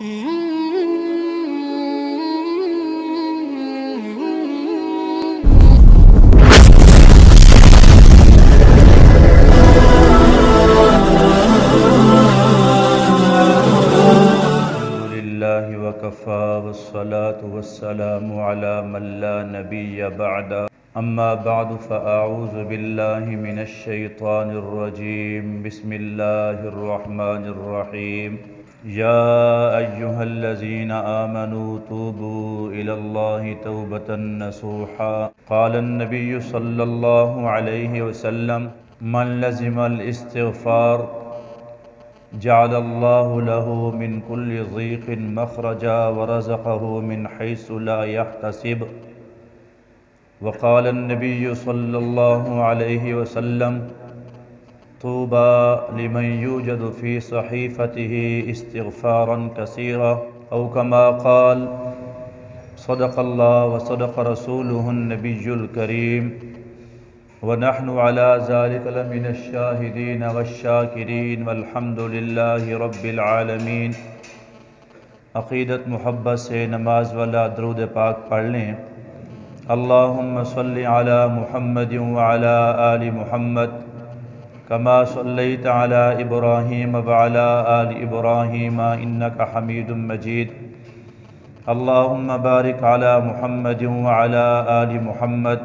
وكفى والصلاة والسلام على من لا نبي بعد أما بعد فأعوذ بالله من الشيطان الرجيم بسم الله الرحمن الرحيم يا أيها الذين آمنوا توبوا إلى الله توبة نصوحا قال النبي صلى الله عليه وسلم من لزم الاستغفار جعل الله له من كل ضيق مخرجا ورزقه من حيث لا يحتسب وقال النبي صلى الله عليه وسلم طوبى لمن يوجد في صحيفته استغفارا كثيرا أو كما قال صدق الله وصدق رسوله النبي الكريم ونحن على ذلك لمن الشاهدين والشاكرين والحمد لله رب العالمین۔ عقیدت محبت سے نماز والا درود پاک پڑھ لیں۔ اللہم صلی علی محمد وعلی آل محمد کما صلیت علی ابراہیم وعلی آل ابراہیم انک حمید مجید۔ اللہم بارک علی محمد وعلی آل محمد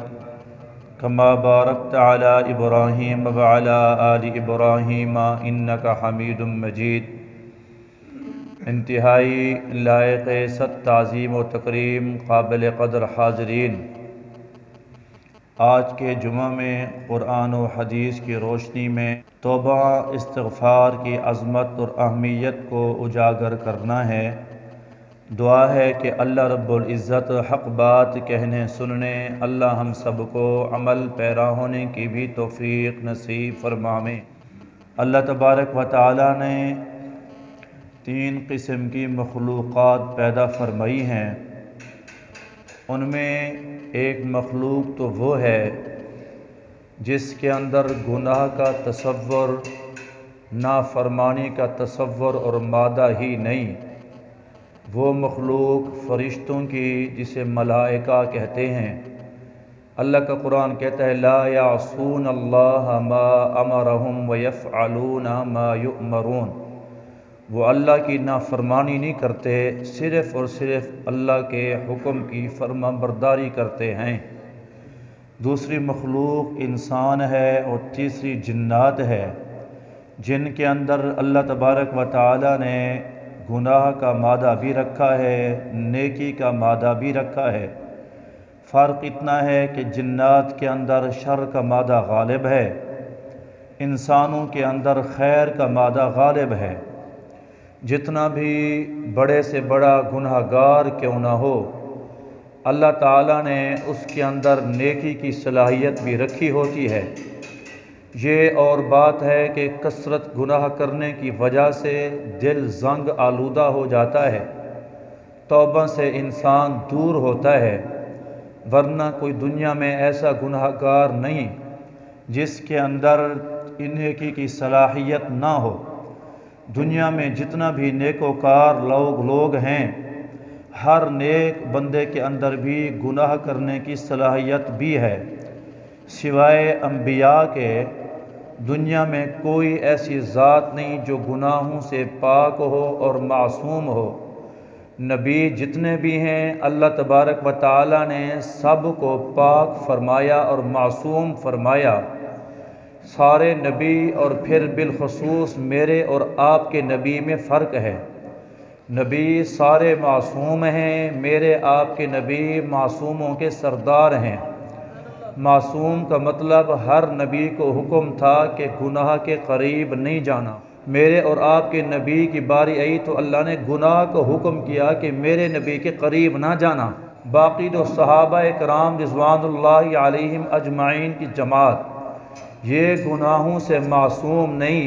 کما بارکت علی ابراہیم وعلی آل ابراہیم انک حمید مجید۔ انتہائی لائق صد تعظیم و تکریم قابل قدر حاضرین، آج کے جمعہ میں قرآن و حدیث کی روشنی میں توبہ استغفار کی عظمت اور اہمیت کو اجاگر کرنا ہے۔ دعا ہے کہ اللہ رب العزت حق بات کہنے سننے اللہ ہم سب کو عمل پیرا ہونے کی بھی توفیق نصیب فرمائے۔ اللہ تبارک و تعالی نے 3 قسم کی مخلوقات پیدا فرمائی ہیں، ان میں ایک مخلوق تو وہ ہے جس کے اندر گناہ کا تصور، نافرمانی کا تصور اور مادہ ہی نہیں۔ وہ مخلوق فرشتوں کی جسے ملائکہ کہتے ہیں۔ اللہ کا قرآن کہتا ہے لا یعصون اللہ ما امرہم ویفعلون ما یؤمرون۔ وہ اللہ کی نافرمانی نہیں کرتے، صرف اور صرف اللہ کے حکم کی فرما برداری کرتے ہیں۔ دوسری مخلوق انسان ہے اور تیسری جنات ہے، جن کے اندر اللہ تبارک و تعالی نے گناہ کا مادہ بھی رکھا ہے، نیکی کا مادہ بھی رکھا ہے۔ فرق اتنا ہے کہ جنات کے اندر شر کا مادہ غالب ہے، انسانوں کے اندر خیر کا مادہ غالب ہے۔ جتنا بھی بڑے سے بڑا گناہ گار کیوں نہ ہو، اللہ تعالیٰ نے اس کے اندر نیکی کی صلاحیت بھی رکھی ہوتی ہے۔ یہ اور بات ہے کہ کثرت گناہ کرنے کی وجہ سے دل زنگ آلودہ ہو جاتا ہے، توبہ سے انسان دور ہوتا ہے، ورنہ کوئی دنیا میں ایسا گناہ گار نہیں جس کے اندر نیکی کی صلاحیت نہ ہو۔ دنیا میں جتنا بھی نیکوکار لوگ ہیں، ہر نیک بندے کے اندر بھی گناہ کرنے کی صلاحیت بھی ہے۔ سوائے انبیاء کے دنیا میں کوئی ایسی ذات نہیں جو گناہوں سے پاک ہو اور معصوم ہو۔ نبی جتنے بھی ہیں اللہ تبارک و تعالی نے سب کو پاک فرمایا اور معصوم فرمایا۔ سارے نبی اور پھر بالخصوص میرے اور آپ کے نبی میں فرق ہے۔ نبی سارے معصوم ہیں، میرے آپ کے نبی معصوموں کے سردار ہیں۔ معصوم کا مطلب ہر نبی کو حکم تھا کہ گناہ کے قریب نہیں جانا۔ میرے اور آپ کے نبی کی باری آئی تو اللہ نے گناہ کو حکم کیا کہ میرے نبی کے قریب نہ جانا۔ باقی جو صحابہ کرام رضوان اللہ علیہم اجمعین کی جماعت، یہ گناہوں سے معصوم نہیں،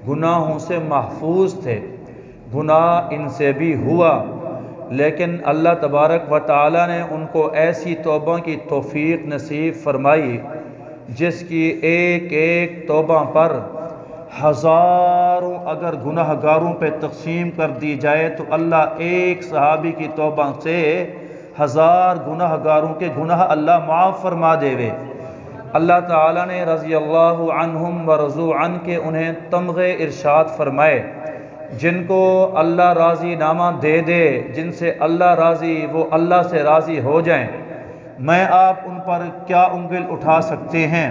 گناہوں سے محفوظ تھے۔ گناہ ان سے بھی ہوا، لیکن اللہ تبارک و تعالی نے ان کو ایسی توبہ کی توفیق نصیب فرمائی جس کی ایک ایک توبہ پر ہزاروں اگر گناہ گاروں پہ تقسیم کر دی جائے تو اللہ ایک صحابی کی توبہ سے 1000 گناہ گاروں کے گناہ اللہ معاف فرما دے وے۔ اللہ تعالیٰ نے رضی اللہ عنہم و رضو عن کے انہیں تمغے ارشاد فرمائے، جن کو اللہ راضی نامہ دے دے، جن سے اللہ راضی وہ اللہ سے راضی ہو جائیں، میں آپ ان پر کیا انگل اٹھا سکتے ہیں؟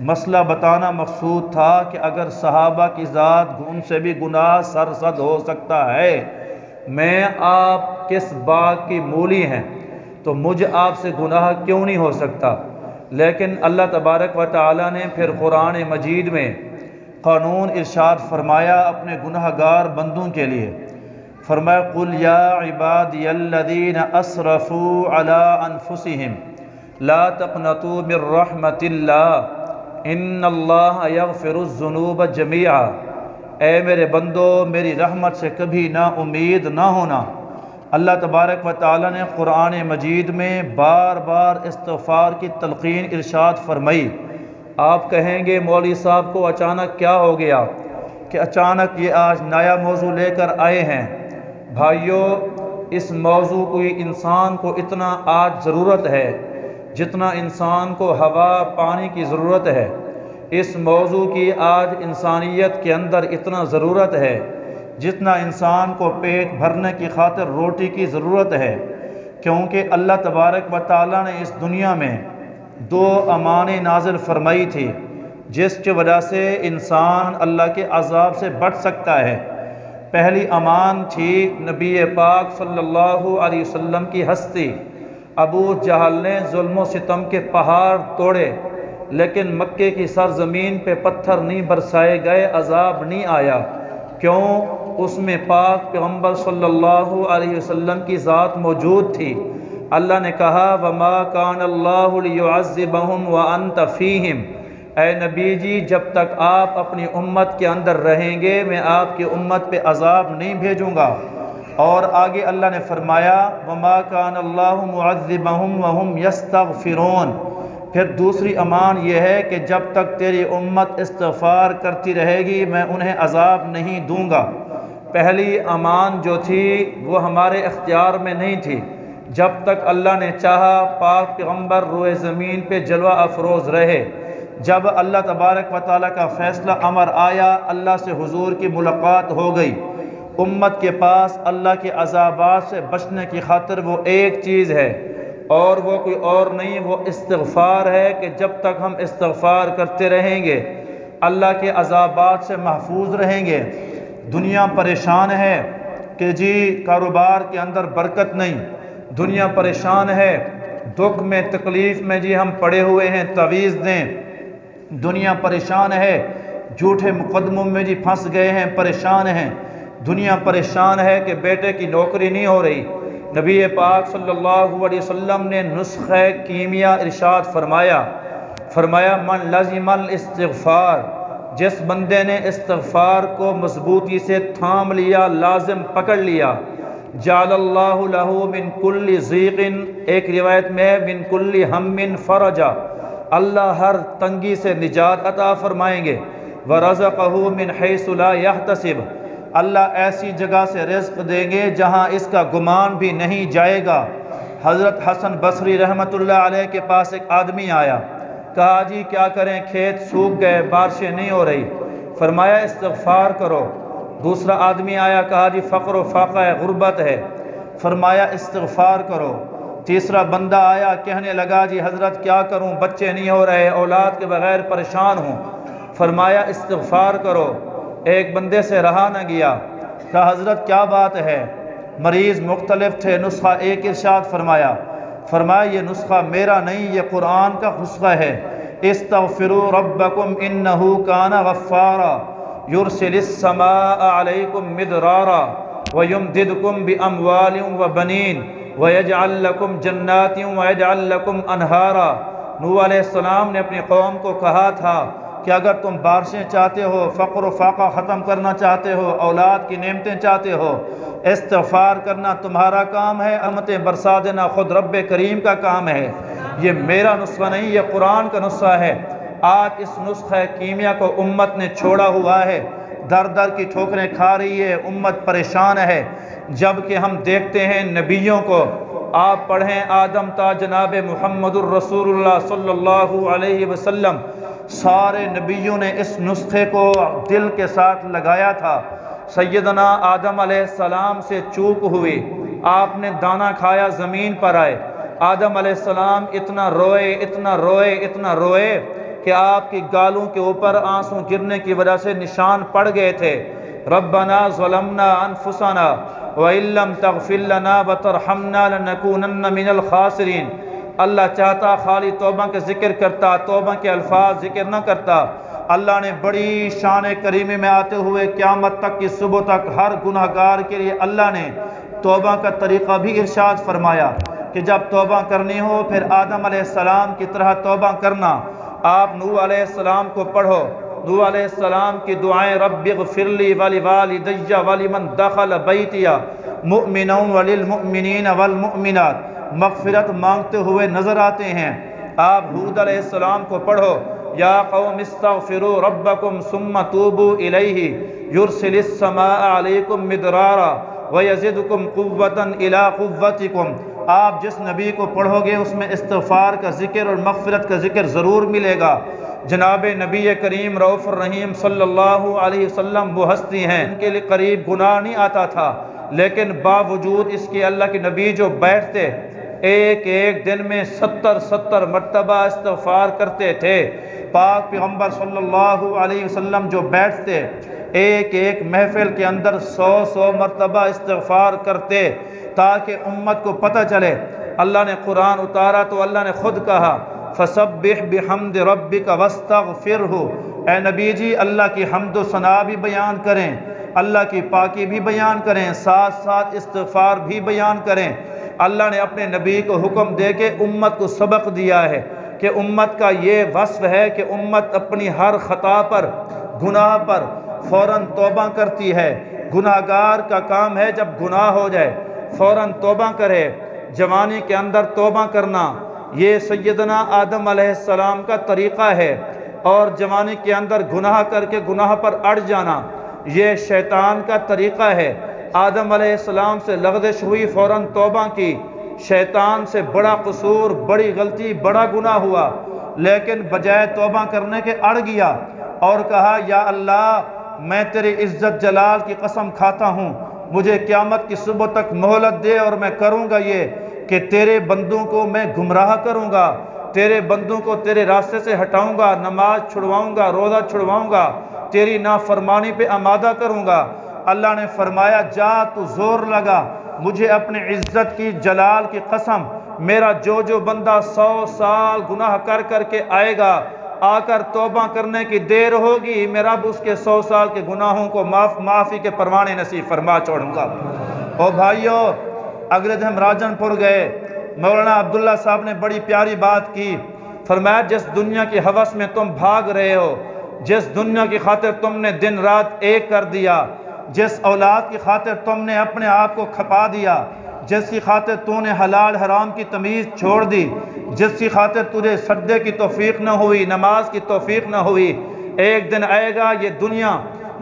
مسئلہ بتانا مقصود تھا کہ اگر صحابہ کی ذات ان سے بھی گناہ سرزد ہو سکتا ہے، میں آپ کس باغ کی مولی ہیں تو مجھ آپ سے گناہ کیوں نہیں ہو سکتا؟ لیکن اللہ تبارک و تعالیٰ نے پھر قرآن مجید میں قانون ارشاد فرمایا اپنے گناہ گار بندوں کے لیے، فرمایا قُلْ يَا عِبَادِيَ الَّذِينَ أَسْرَفُوا عَلَىٰ أَنفُسِهِمْ لَا تَقْنَطُوا مِن رَحْمَةِ اللَّهِ إِنَّ اللَّهَ يَغْفِرُ الذُّنُوبَ جَمِيعًا، اے میرے بندو میری رحمت سے کبھی نا امید نہ ہونا۔ اللہ تبارک و تعالیٰ نے قرآن مجید میں بار بار استغفار کی تلقین ارشاد فرمائی۔ آپ کہیں گے مولوی صاحب کو اچانک کیا ہو گیا کہ اچانک یہ آج نیا موضوع لے کر آئے ہیں؟ بھائیو، اس موضوع کو انسان کو اتنا آج ضرورت ہے جتنا انسان کو ہوا پانی کی ضرورت ہے۔ اس موضوع کی آج انسانیت کے اندر اتنا ضرورت ہے جتنا انسان کو پیٹ بھرنے کی خاطر روٹی کی ضرورت ہے، کیونکہ اللہ تبارک و تعالیٰ نے اس دنیا میں 2 امانیں نازل فرمائی تھی جس کی وجہ سے انسان اللہ کے عذاب سے بچ سکتا ہے۔ پہلی امان تھی نبی پاک صلی اللہ علیہ وسلم کی ہستی۔ ابو جہل نے ظلم و ستم کے پہاڑ توڑے لیکن مکے کی سرزمین پہ پتھر نہیں برسائے گئے، عذاب نہیں آیا۔ کیوں؟ اس میں پاک پیغمبر صلی اللہ علیہ وسلم کی ذات موجود تھی۔ اللہ نے کہا وَمَا كَانَ اللَّهُ لِيُعَذِّبَهُمْ وَأَنْتَ فِيهِمْ، اے نبی جی جب تک آپ اپنی امت کے اندر رہیں گے میں آپ کی امت پہ عذاب نہیں بھیجوں گا۔ اور آگے اللہ نے فرمایا وَمَا كَانَ اللَّهُ مُعَذِّبَهُمْ وَهُمْ يَسْتَغْفِرُونَ۔ پھر دوسری امان یہ ہے کہ جب تک تیری امت استغفار کرتی رہے گی میں انہیں عذاب نہیں دوں گا۔ پہلی امان جو تھی وہ ہمارے اختیار میں نہیں تھی، جب تک اللہ نے چاہا پاک پیغمبر روئے زمین پہ جلوہ افروز رہے۔ جب اللہ تبارک و تعالیٰ کا فیصلہ امر آیا، اللہ سے حضور کی ملاقات ہو گئی، امت کے پاس اللہ کے عذابات سے بچنے کی خاطر وہ ایک چیز ہے اور وہ کوئی اور نہیں، وہ استغفار ہے کہ جب تک ہم استغفار کرتے رہیں گے اللہ کے عذابات سے محفوظ رہیں گے۔ دنیا پریشان ہے کہ جی کاروبار کے اندر برکت نہیں، دنیا پریشان ہے دکھ میں تکلیف میں جی ہم پڑے ہوئے ہیں تعویذ دیں، دنیا پریشان ہے جھوٹے مقدموں میں جی پھنس گئے ہیں پریشان ہیں، دنیا پریشان ہے کہ بیٹے کی نوکری نہیں ہو رہی۔ نبی پاک صلی اللہ علیہ وسلم نے نسخہ کیمیا ارشاد فرمایا من لزم الاستغفار، جس بندے نے استغفار کو مضبوطی سے تھام لیا، لازم پکڑ لیا، جعل اللہ لہ من کل ضیق، ایک روایت میں ہے من کل ہم فرجا، اللہ ہر تنگی سے نجات عطا فرمائیں گے، ورزقہ من حیث لا یحتسب، اللہ ایسی جگہ سے رزق دیں گے جہاں اس کا گمان بھی نہیں جائے گا۔ حضرت حسن بصری رحمۃ اللہ علیہ کے پاس ایک آدمی آیا، کہا جی کیا کریں کھیت سوکھ گئے بارشیں نہیں ہو رہی، فرمایا استغفار کرو۔ دوسرا آدمی آیا، کہا جی فقر و فاقہ غربت ہے، فرمایا استغفار کرو۔ تیسرا بندہ آیا، کہنے لگا جی حضرت کیا کروں بچے نہیں ہو رہے، اولاد کے بغیر پریشان ہوں، فرمایا استغفار کرو۔ ایک بندے سے رہا نہ گیا، کہا حضرت کیا بات ہے، مریض مختلف تھے نسخہ ایک ارشاد فرمایا یہ نسخہ میرا نہیں، یہ قرآن کا نسخہ ہے، استغفروا ربکم انہ کان غفارا یرسل السماء علیکم مدرارا ویمددکم باموال وبنین ویجعل لکم جنات ویجعل لکم انہارا۔ نوح علیہ السلام نے اپنی قوم کو کہا تھا کہ اگر تم بارشیں چاہتے ہو، فقر و فاقہ ختم کرنا چاہتے ہو، اولاد کی نعمتیں چاہتے ہو، استغفار کرنا تمہارا کام ہے، رحمتیں برسا دینا خود رب کریم کا کام ہے۔ یہ میرا نسخہ نہیں، یہ قرآن کا نسخہ ہے۔ آج اس نسخہ کیمیا کو امت نے چھوڑا ہوا ہے، در در کی ٹھوکریں کھا رہی ہے، امت پریشان ہے۔ جبکہ ہم دیکھتے ہیں نبیوں کو، آپ پڑھیں آدم تا جناب محمد الرسول اللہ صلی اللہ علیہ وسلم، سارے نبیوں نے اس نسخے کو دل کے ساتھ لگایا تھا۔ سیدنا آدم علیہ السلام سے چوک ہوئی، آپ نے دانہ کھایا، زمین پر آئے، آدم علیہ السلام اتنا روئے اتنا روئے اتنا روئے کہ آپ کی گالوں کے اوپر آنسو گرنے کی وجہ سے نشان پڑ گئے تھے۔ ربنا ظلمنا انفسنا وَإِن لَّمْ تَغْفِرْ لَنَا وَتَرْحَمْنَا لَنَكُونَنَّ مِنَ الْخَاسِرِينَ۔ اللہ چاہتا خالی توبہ کے ذکر کرتا، توبہ کے الفاظ ذکر نہ کرتا۔ اللہ نے بڑی شان کریمی میں آتے ہوئے قیامت تک کی صبح تک ہر گناہگار کے لیے اللہ نے توبہ کا طریقہ بھی ارشاد فرمایا کہ جب توبہ کرنی ہو پھر آدم علیہ السلام کی طرح توبہ کرنا۔ آپ نوح علیہ السلام کو پڑھو، نوح علیہ السلام کی دعائیں رب اغفر لی ولوالدی ولمن دخل بیتی مؤمنا وللمؤمنین والمؤمنات، مغفرت مانگتے ہوئے نظر آتے ہیں۔ آپ ہود علیہ السلام کو پڑھو، یا قوم استغفروا ربکم ثم توبوا الیہ یرسل السماء علیکم مدرارا ویزدکم قوتا الی قوتکم۔ آپ جس نبی کو پڑھو گے اس میں استغفار کا ذکر اور مغفرت کا ذکر ضرور ملے گا۔ جناب نبی کریم رؤوف الرحیم صلی اللہ علیہ وسلم وہ ہستی ہیں ان کے لیے قریب گناہ نہیں آتا تھا، لیکن باوجود اس کے اللہ کے نبی جو بیٹھتے ایک ایک دن میں 70 مرتبہ استغفار کرتے تھے۔ پاک پیغمبر صلی اللہ علیہ وسلم جو بیٹھتے ایک ایک محفل کے اندر 100 مرتبہ استغفار کرتے تاکہ امت کو پتہ چلے۔ اللہ نے قرآن اتارا تو اللہ نے خود کہا فَسَبِّحْ بِحَمْدِ رَبِّكَ وَاسْتَغْفِرْهُ، اے نبی جی اللہ کی حمد و ثنا بھی بیان کریں، اللہ کی پاکی بھی بیان کریں، ساتھ ساتھ استغفار بھی بیان کریں۔ اللہ نے اپنے نبی کو حکم دے کے امت کو سبق دیا ہے کہ امت کا یہ وصف ہے کہ امت اپنی ہر خطا پر گناہ پر فوراً توبہ کرتی ہے۔ گناہگار کا کام ہے جب گناہ ہو جائے فوراً توبہ کرے۔ جوانی کے اندر توبہ کرنا یہ سیدنا آدم علیہ السلام کا طریقہ ہے، اور جوانی کے اندر گناہ کر کے گناہ پر اڑ جانا یہ شیطان کا طریقہ ہے۔ آدم علیہ السلام سے لغزش ہوئی، فوراً توبہ کی، شیطان سے بڑا قصور، بڑی غلطی، بڑا گناہ ہوا، لیکن بجائے توبہ کرنے کے اڑ گیا اور کہا یا اللہ میں تیری عزت جلال کی قسم کھاتا ہوں، مجھے قیامت کی صبح تک مہلت دے اور میں کروں گا یہ کہ تیرے بندوں کو میں گمراہ کروں گا، تیرے بندوں کو تیرے راستے سے ہٹاؤں گا، نماز چھڑواؤں گا، روزہ چھڑواؤں گا، تیری نافرمانی پہ آمادہ کروں گا۔ اللہ نے فرمایا جا تو زور لگا، مجھے اپنے عزت کی جلال کی قسم، میرا جو بندہ 100 سال گناہ کر کے آئے گا، آ کر توبہ کرنے کی دیر ہوگی، میں رب اس کے 100 سال کے گناہوں کو معافی کے پروانے نصیب فرما چھوڑوں گا۔ او بھائیو، اگلے دن ہم راجن پور گئے، مولانا عبداللہ صاحب نے بڑی پیاری بات کی، فرمایا جس دنیا کی ہوس میں تم بھاگ رہے ہو، جس دنیا کی خاطر تم نے دن رات ایک کر دیا، جس اولاد کی خاطر تم نے اپنے آپ کو کھپا دیا، جس کی خاطر تو نے حلال حرام کی تمیز چھوڑ دی، جس کی خاطر تجھے سجدے کی توفیق نہ ہوئی، نماز کی توفیق نہ ہوئی، ایک دن آئے گا یہ دنیا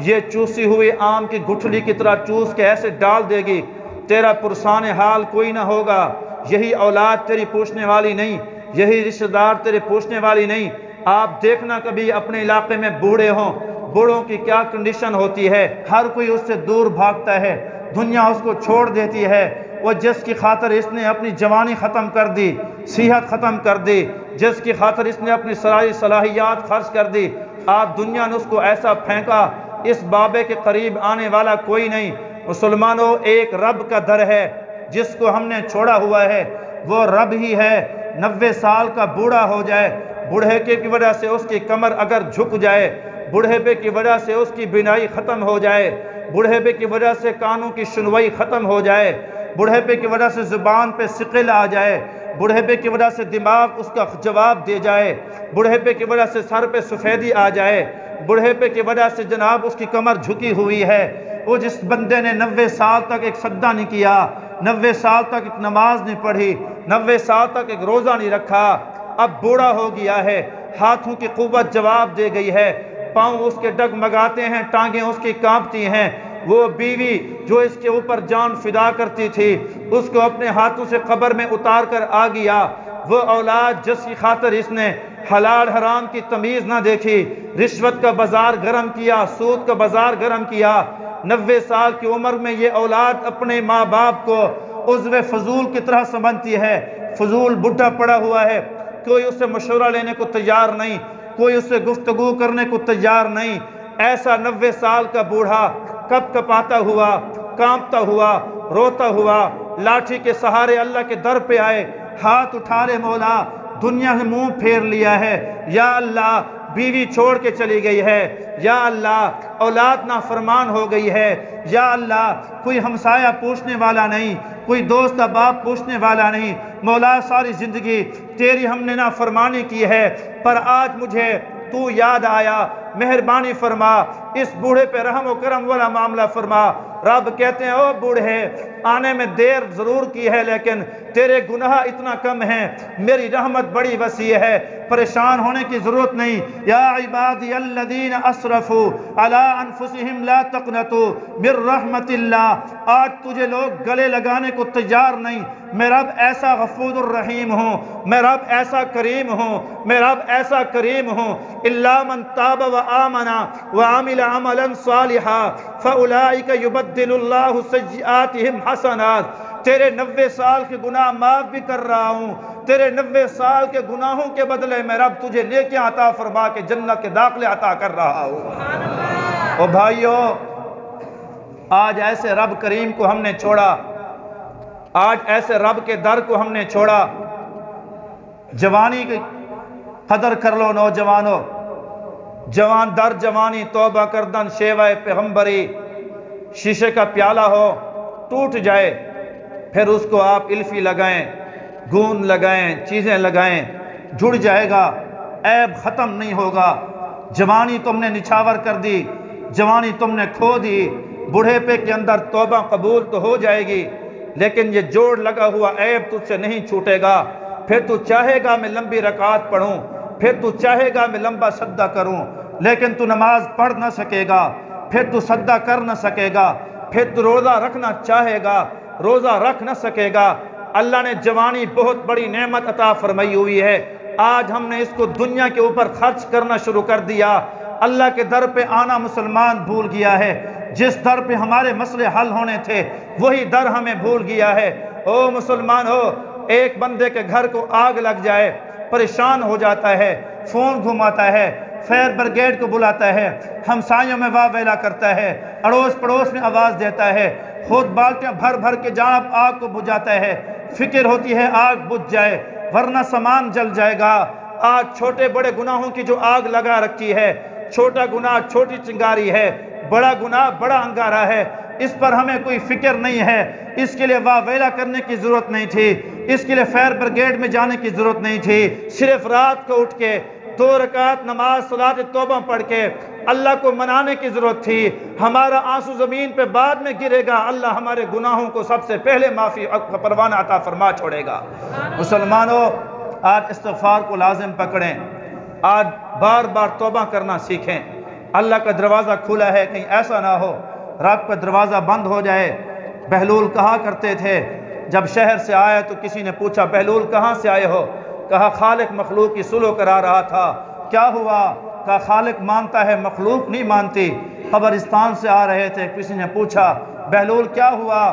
یہ چوسی ہوئی آم کی گٹھلی کی طرح چوس کے ایسے ڈال دے گی، تیرا پرسان حال کوئی نہ ہوگا، یہی اولاد تیری پوچھنے والی نہیں، یہی رشتہ دار تیرے پوچھنے والی نہیں۔ آپ دیکھنا کبھی اپنے علاقے میں بوڑھے ہوں، بوڑھوں کی کیا کنڈیشن ہوتی ہے، ہر کوئی اس سے دور بھاگتا ہے، دنیا اس کو چھوڑ دیتی ہے۔ وہ جس کی خاطر اس نے اپنی جوانی ختم کر دی، صحت ختم کر دی، جس کی خاطر اس نے اپنی ساری صلاحیات خرچ کر دی، آپ دنیا نے اس کو ایسا پھینکا، اس بابے کے قریب آنے والا کوئی نہیں۔ مسلمانوں، ایک رب کا در ہے جس کو ہم نے چھوڑا ہوا ہے، وہ رب ہی ہے۔ 90 سال کا بوڑھا ہو جائے، بوڑھے کی وجہ سے اس کی کمر اگر جھک جائے، بوڑھے کی وجہ سے اس کی بینائی ختم ہو جائے، بوڑھے کی وجہ سے کانوں کی سنوائی ختم ہو جائے، بوڑھے کی وجہ سے زبان پہ ثقل آ جائے، بوڑھے کی وجہ سے دماغ اس کا جواب دے جائے، بوڑھے کی وجہ سے سر پہ سفیدی آ جائے، بوڑھے کی وجہ سے جناب اس کی کمر جھکی ہوئی ہے، وہ جس بندے نے 90 سال تک ایک سجدہ نہیں کیا، 90 سال تک ایک نماز نہیں پڑھی، 90 سال تک ایک روزہ نہیں رکھا، اب بوڑھا ہو گیا ہے، ہاتھوں کی قوت جواب دے گئی ہے، پاؤں اس کے ڈگمگاتے ہیں، ٹانگیں اس کی کانپتی ہیں۔ وہ بیوی جو اس کے اوپر جان فدا کرتی تھی، اس کو اپنے ہاتھوں سے قبر میں اتار کر آ گیا۔ وہ اولاد جس کی خاطر اس نے حلال حرام کی تمیز نہ دیکھی، رشوت کا بازار گرم کیا، سود کا بازار گرم کیا، 90 سال کی عمر میں یہ اولاد اپنے ماں باپ کو عضو فضول کی طرح سمجھتی ہے۔ فضول بڈھا پڑا ہوا ہے، کوئی اس سے مشورہ لینے کو تیار نہیں، کوئی اس سے گفتگو کرنے کو تیار نہیں۔ ایسا 90 سال کا بوڑھا کپ کپاتا ہوا، کانپتا ہوا، روتا ہوا، لاٹھی کے سہارے اللہ کے در پہ آئے، ہاتھ اٹھا لے مولا، دنیا سے منہ پھیر لیا ہے، یا اللہ بیوی چھوڑ کے چلی گئی ہے، یا اللہ اولاد نافرمان ہو گئی ہے، یا اللہ کوئی ہمسایہ پوچھنے والا نہیں، کوئی دوست احباب پوچھنے والا نہیں، مولا ساری زندگی تیری ہم نے نافرمانی کی ہے، پر آج مجھے تو یاد آیا، مہربانی فرما، اس بوڑھے پہ رحم و کرم والا معاملہ فرما۔ رب کہتے ہیں او بوڑھے، آنے میں دیر ضرور کی ہے لیکن تیرے گناہ اتنا کم ہیں، میری رحمت بڑی وسیع ہے، پریشان ہونے کی ضرورت نہیں۔ یا عبادی الذین اسرفوا علی انفسہم لا تقنطوا من رحمت اللہ۔ آج تجھے لوگ گلے لگانے کو تیار نہیں، میں رب ایسا غفور الرحیم ہوں، میں رب ایسا کریم ہوں، میں رب ایسا کریم ہوں۔ الا من تاب وآمن وعمل عملا صالحا فاولئک یبدل اللہ سیئاتہم حسنات۔ تیرے 90 سال کے گناہ معاف بھی کر رہا ہوں، تیرے 90 سال کے گناہوں کے بدلے میں رب تجھے نیکیاں عطا فرما کے جنت کے داخلے عطا کر رہا ہوں۔ او بھائیو، آج ایسے رب کریم کو ہم نے چھوڑا، آج ایسے رب کے در کو ہم نے چھوڑا۔ جوانی کی قدر کر لو نوجوانوں، جوان در جوانی توبہ کردن شیوہ پیغمبری، شیشے کا پیالہ ہو ٹوٹ جائے، پھر اس کو آپ الفی لگائیں، گون لگائیں، چیزیں لگائیں، جڑ جائے گا، عیب ختم نہیں ہوگا۔ جوانی تم نے نچھاور کر دی، جوانی تم نے کھو دی، بڑھے پہ کے اندر توبہ قبول تو ہو جائے گی، لیکن یہ جوڑ لگا ہوا عیب تجھ سے نہیں چھوٹے گا۔ پھر تو چاہے گا میں لمبی رکعت پڑھوں، پھر تو چاہے گا میں لمبا سجدہ کروں، لیکن تو نماز پڑھ نہ سکے گا، پھر تو سجدہ کر نہ سکے گا، پھر تو روزہ رکھنا چاہے گا، روزہ رکھ نہ سکے گا۔ اللہ نے جوانی بہت بڑی نعمت عطا فرمائی ہوئی ہے، آج ہم نے اس کو دنیا کے اوپر خرچ کرنا شروع کر دیا، اللہ کے در پہ آنا مسلمان بھول گیا ہے۔ جس در پہ ہمارے مسئلے حل ہونے تھے وہی در ہمیں بھول گیا ہے۔ او مسلمان ہو، ایک بندے کے گھر کو آگ لگ جائے پریشان ہو جاتا ہے، فون گھماتا ہے، فائر بریگیڈ کو بلاتا ہے، ہمسایوں میں واہ ویلا کرتا ہے، اڑوس پڑوس میں آواز دیتا ہے، خود بالٹیاں بھر بھر کے جانب آگ کو بجھاتا ہے، فکر ہوتی ہے آگ بجھ جائے ورنہ سامان جل جائے گا۔ آج چھوٹے بڑے گناہوں کی جو آگ لگا رکھی ہے، چھوٹا گناہ چھوٹی چنگاری ہے، بڑا گناہ بڑا انگارہ ہے، اس پر ہمیں کوئی فکر نہیں ہے، اس کے لیے واہ ویلا کرنے کی ضرورت نہیں تھی، اس کے لیے فائر بریگیڈ میں جانے کی ضرورت نہیں تھی، صرف رات کو اٹھ کے 2 رکعت نماز صلاۃ توبہ پڑھ کے اللہ کو منانے کی ضرورت تھی۔ ہمارا آنسو زمین پہ بعد میں گرے گا، اللہ ہمارے گناہوں کو سب سے پہلے معافی پروانہ عطا فرما چھوڑے گا۔ مسلمانوں، آج استغفار کو لازم پکڑیں، آج بار بار توبہ کرنا سیکھیں۔ اللہ کا دروازہ کھلا ہے، کہیں ایسا نہ ہو رات کا دروازہ بند ہو جائے۔ بہلول کہا کرتے تھے، جب شہر سے آئے تو کسی نے پوچھا بہلول کہاں سے آئے ہو؟ کہا خالق مخلوق کی صلح کرا رہا تھا۔ کیا ہوا؟ کہا خالق مانتا ہے مخلوق نہیں مانتی۔ قبرستان سے آ رہے تھے، کسی نے پوچھا بہلول کیا ہوا؟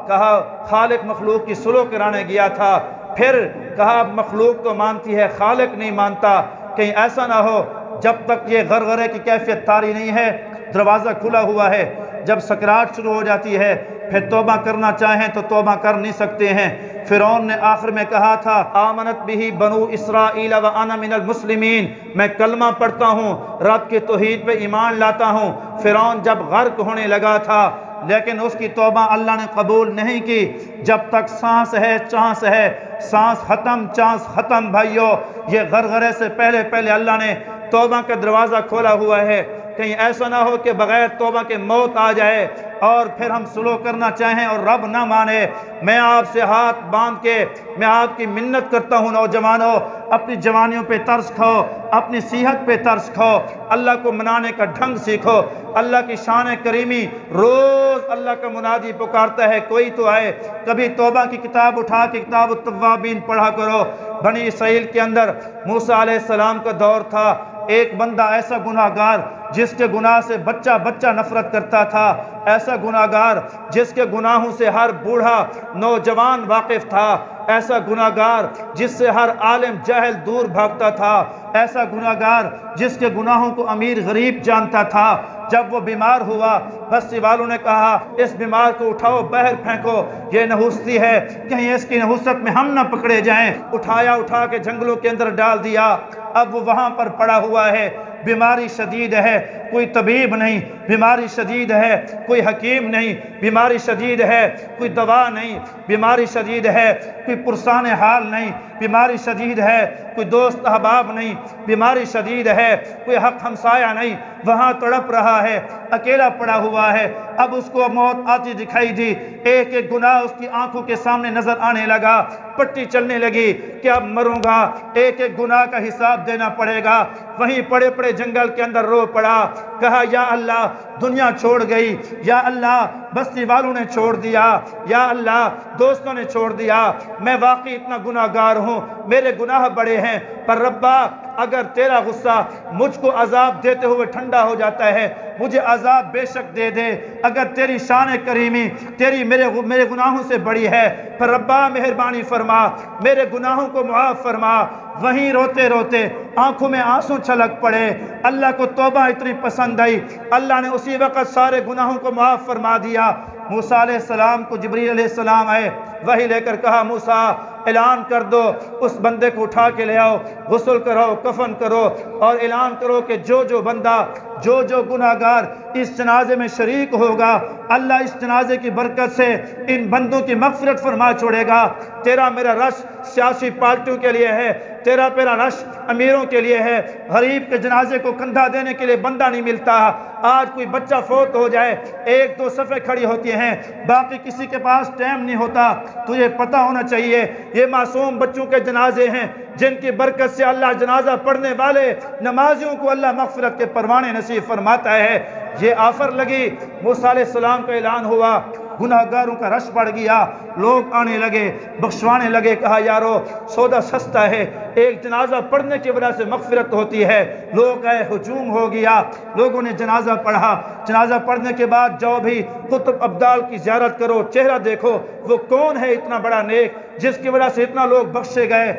کہا خالق مخلوق کی صلح کرانے گیا تھا۔ پھر کہا مخلوق تو مانتی ہے خالق نہیں مانتا، کہیں ایسا نہ ہو جب تک یہ غرغرے کی کیفیت طاری نہیں ہے دروازہ کھلا ہوا ہے، جب سکرات شروع ہو جاتی ہے پھر توبہ کرنا چاہیں تو توبہ کر نہیں سکتے ہیں۔ فرعون نے آخر میں کہا تھا آمنت بہ بنو اسرائیل وانا من المسلمین، میں کلمہ پڑھتا ہوں، رب کی توحید پہ ایمان لاتا ہوں۔ فرعون جب غرق ہونے لگا تھا لیکن اس کی توبہ اللہ نے قبول نہیں کی۔ جب تک سانس ہے چانس ہے، سانس ختم چانس ختم۔ بھائیو، یہ غرغرے سے پہلے اللہ نے توبہ کا دروازہ کھولا ہوا ہے۔ کہیں ایسا نہ ہو کہ بغیر توبہ کے موت آ جائے اور پھر ہم سلو کرنا چاہیں اور رب نہ مانے۔ میں آپ سے ہاتھ باندھ کے میں آپ کی منت کرتا ہوں نوجوانوں، اپنی جوانیوں پہ ترس کھاؤ، اپنی صحت پہ ترس کھاؤ، اللہ کو منانے کا ڈھنگ سیکھو۔ اللہ کی شان کریمی، روز اللہ کا منادی پکارتا ہے کوئی تو آئے۔ کبھی توبہ کی کتاب اٹھا کے کتاب التوابین پڑھا کرو۔ بنی اسرائیل کے اندر موسیٰ علیہ السلام کا دور تھا، ایک بندہ ایسا گناہگار جس کے گناہ سے بچہ بچہ نفرت کرتا تھا، ایسا گناہگار جس کے گناہوں سے ہر بوڑھا نوجوان واقف تھا، ایسا گناہگار جس سے ہر عالم جاہل دور بھاگتا تھا، ایسا گناہگار جس کے گناہوں کو امیر غریب جانتا تھا۔ جب وہ بیمار ہوا، بستی والوں نے کہا اس بیمار کو اٹھاؤ باہر پھینکو، یہ نحوستی ہے، کہیں اس کی نحوست میں ہم نہ پکڑے جائیں۔ اٹھا کے جنگلوں کے اندر ڈال دیا۔ اب وہ وہاں پر پڑا ہوا ہے، بیماری شدید ہے، کوئی طبیب نہیں، بیماری شدید ہے، کوئی حکیم نہیں، بیماری شدید ہے، کوئی دوا نہیں، بیماری شدید ہے، کوئی پرسان حال نہیں، بیماری شدید ہے، کوئی دوست احباب نہیں، بیماری شدید ہے، کوئی حق ہمسایہ نہیں، وہاں تڑپ رہا ہے، اکیلا پڑا ہوا ہے۔ اب اس کو موت آتی دکھائی دی، ایک ایک گناہ اس کی آنکھوں کے سامنے نظر آنے لگا، پٹی چلنے لگی کہ اب مروں گا، ایک ایک گناہ کا حساب دینا پڑے گا۔ وہیں پڑے پڑے جنگل کے اندر رو پڑا، کہا یا اللہ دنیا چھوڑ گئی، یا اللہ بستی والوں نے چھوڑ دیا، یا اللہ دوستوں نے چھوڑ دیا، میں واقعی اتنا گناہگار ہوں، میرے گناہ بڑے ہیں، پر ربا اگر تیرا غصہ مجھ کو عذاب دیتے ہوئے ٹھنڈا ہو جاتا ہے، مجھے عذاب بے شک دے دے، اگر تیری شان کریمی تیری میرے گناہوں سے بڑی ہے، پر ربا مہربانی فرما، میرے گناہوں کو معاف فرما۔ وہیں روتے روتے آنکھوں میں آنسو چھلک پڑے، اللہ کو توبہ اتنی پسند آئی، اللہ نے اسی وقت سارے گناہوں کو معاف فرما دیا۔ موسیٰ علیہ السلام کو جبریل علیہ السلام آئے، وہی لے کر کہا موسیٰ اعلان کر دو، اس بندے کو اٹھا کے لے آؤ، غسل کرو، کفن کرو، اور اعلان کرو کہ جو بندہ جو گناہگار اس جنازے میں شریک ہوگا، اللہ اس جنازے کی برکت سے ان بندوں کی مغفرت فرما چھوڑے گا۔ تیرا میرا رش سیاسی پارٹیوں کے لیے ہے، تیرا میرا رش امیروں کے لیے ہے، غریب کے جنازے کو کندھا دینے کے لیے بندہ نہیں ملتا۔ آج کوئی بچہ فوت ہو جائے، ایک دو صفیں کھڑی ہوتی ہیں، باقی کسی کے پاس ٹائم نہیں ہوتا۔ تجھے پتہ ہونا چاہیے یہ معصوم بچوں کے جنازے ہیں جن کی برکت سے اللہ جنازہ پڑھنے والے نمازیوں کو اللہ مغفرت کے پروانے نصیب فرماتا ہے۔ یہ آفر لگی، موسیٰ علیہ السلام کا اعلان ہوا، گناہگاروں کا رش بڑھ گیا، لوگ آنے لگے، بخشوانے لگے، کہا یارو سودا سستا ہے، ایک جنازہ پڑھنے کی وجہ سے مغفرت ہوتی ہے۔ لوگ آئے، ہجوم ہو گیا، لوگوں نے جنازہ پڑھا۔ جنازہ پڑھنے کے بعد جاؤ بھی قطب ابدال کی زیارت کرو، چہرہ دیکھو وہ کون ہے اتنا بڑا نیک جس کی وجہ سے اتنا لوگ بخشے گئے۔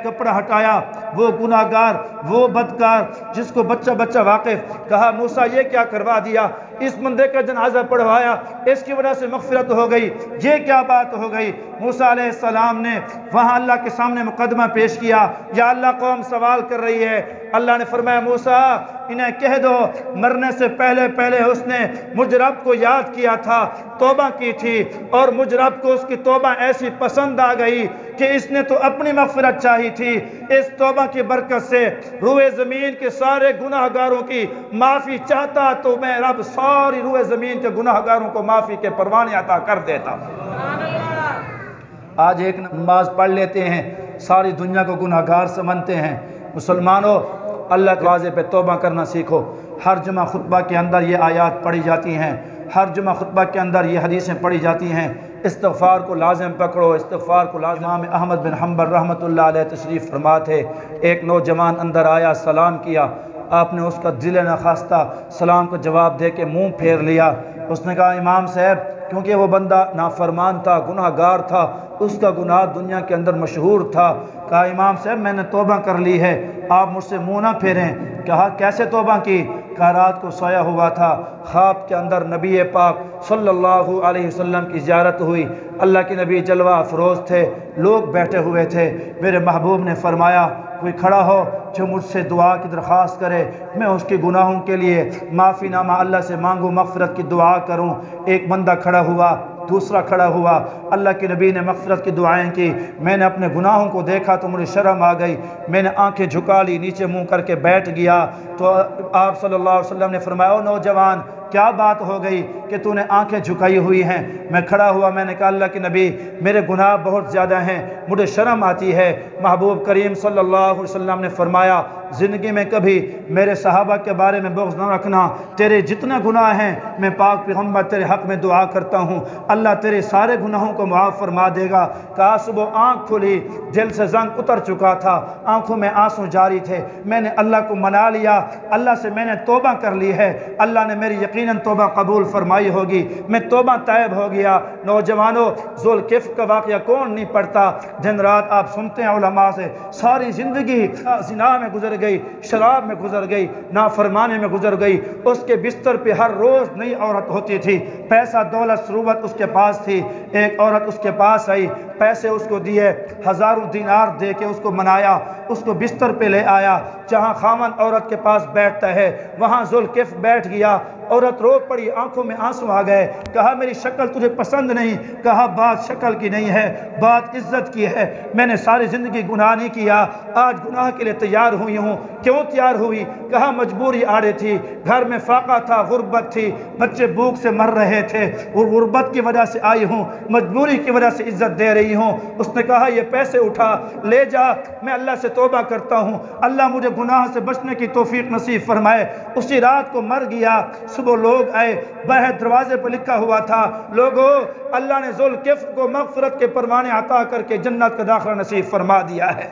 کپڑا ہٹایا، وہ گناہگار، وہ بدکار جس کو بچہ واقف، کہا موسیٰ یہ کیا کروا دیا، اس بندے کا جنازہ پڑھوایا، اس کی وجہ سے مغفرت ہو گئی، یہ کیا بات ہو گئی۔ موسیٰ علیہ السلام نے وہاں اللہ کے سامنے مقدمہ پیش کیا، یا اللہ قوم سوال کر رہی ہے۔ اللہ نے فرمایا موسیٰ انہیں کہہ دو مرنے سے پہلے اس نے مجھ رب کو یاد کیا تھا، توبہ کی تھی، اور مجھ رب کو اس کی توبہ ایسی پسند آ گئی کہ اس نے تو اپنی مغفرت چاہی تھی، اس توبہ کی برکت سے روئے زمین کے سارے گناہگاروں کی معافی چاہتا تو میں رب ساری روئے زمین کے گناہگاروں کو معافی کے پروانے عطا کر دیتا۔ آج ایک نماز پڑھ لیتے ہیں، ساری دنیا کو گناہگار سمجھتے ہیں۔ مسلمانوں اللہ کے واضح پہ توبہ کرنا سیکھو۔ ہر جمعہ خطبہ کے اندر یہ آیات پڑھی جاتی ہیں، ہر جمعہ خطبہ کے اندر یہ حدیثیں پڑھی جاتی ہیں۔ استغفار کو لازم پکڑو، استغفار کو لازم۔ امام احمد بن حنبل رحمۃ اللہ علیہ تشریف فرما تھے، ایک نوجوان اندر آیا، سلام کیا، آپ نے اس کا دل نخواستہ سلام کا جواب دے کے منہ پھیر لیا۔ اس نے کہا امام صاحب، کیونکہ وہ بندہ نافرمان تھا، گناہ گار تھا، اس کا گناہ دنیا کے اندر مشہور تھا۔ کہا امام صاحب میں نے توبہ کر لی ہے، آپ مجھ سے منہ نہ پھیریں۔ کہا کیسے توبہ کی؟ کہا رات کو سویا ہوا تھا، خواب کے اندر نبی پاک صلی اللہ علیہ وسلم کی زیارت ہوئی، اللہ کے نبی جلوہ افروز تھے، لوگ بیٹھے ہوئے تھے، میرے محبوب نے فرمایا کوئی کھڑا ہو جو مجھ سے دعا کی درخواست کرے، میں اس کے گناہوں کے لیے معافی نامہ اللہ سے مانگوں، مغفرت کی دعا کروں۔ ایک بندہ کھڑا ہوا، دوسرا کھڑا ہوا، اللہ کے نبی نے مغفرت کی دعائیں کی، میں نے اپنے گناہوں کو دیکھا تو مجھے شرم آ گئی، میں نے آنکھیں جھکا لی، نیچے منہ کر کے بیٹھ گیا۔ تو آپ صلی اللہ علیہ وسلم نے فرمایا، او نوجوان کیا بات ہو گئی کہ تو نے آنکھیں جھکائی ہوئی ہیں؟ میں کھڑا ہوا، میں نے کہا اللہ کے نبی میرے گناہ بہت زیادہ ہیں، مجھے شرم آتی ہے۔ محبوب کریم صلی اللہ علیہ وسلم نے فرمایا، زندگی میں کبھی میرے صحابہ کے بارے میں بغض نہ رکھنا، تیرے جتنے گناہ ہیں میں پاک پیغمبر تیرے حق میں دعا کرتا ہوں، اللہ تیرے سارے گناہوں کو معاف فرما دے گا۔ کہا صبح آنکھ کھلی، دل سے زنگ اتر چکا تھا، آنکھوں میں آنسو جاری تھے، میں نے اللہ کو منا لیا، اللہ سے میں نے توبہ کر لی ہے، اللہ نے میری یقیناً توبہ قبول فرمائی ہوگی، میں توبہ طائب ہو گیا۔ نوجوانوں، ذوالکفل کا واقعہ کون نہیں پڑھتا؟ دن رات آپ سنتے ہیں علماء سے، ساری زندگی زنا میں گزر گئی، شراب میں گزر گئی، نافرمانی میں گزر گئی، اس کے بستر پہ ہر روز نئی عورت ہوتی تھی، پیسہ دولت ثروت اس کے پاس تھی۔ ایک عورت اس کے پاس آئی، پیسے اس کو دیے، ہزاروں دینار دے کے اس کو منایا، اس کو بستر پہ لے آیا، جہاں خاوند عورت کے پاس بیٹھتا ہے وہاں ذوالکفل بیٹھ گیا۔ عورت رو پڑی، آنکھوں میں آنسو آ گئے، کہا میری شکل تجھے پسند نہیں؟ کہا بات شکل کی نہیں ہے، بات عزت کی ہے، میں نے ساری زندگی گناہ نہیں کیا، آج گناہ کے لیے تیار ہوئی ہوں۔ کیوں تیار ہوئی؟ کہا مجبوری آڑے تھی، گھر میں فاقہ تھا، غربت تھی، بچے بھوک سے مر رہے تھے، اور غربت کی وجہ سے آئی ہوں، مجبوری کی وجہ سے عزت دے رہی ہوں۔ اس نے کہا یہ پیسے اٹھا لے جا، میں اللہ سے توبہ کرتا ہوں، اللہ مجھے گناہ سے بچنے کی توفیق نصیب فرمائے۔ اسی رات کو مر گیا۔ صبح لوگ آئے، باہر دروازے پر لکھا ہوا تھا، لوگو اللہ نے ذوالکفل کو مغفرت کے پروانے عطا کر کے جنت کا داخلہ نصیب فرما دیا ہے۔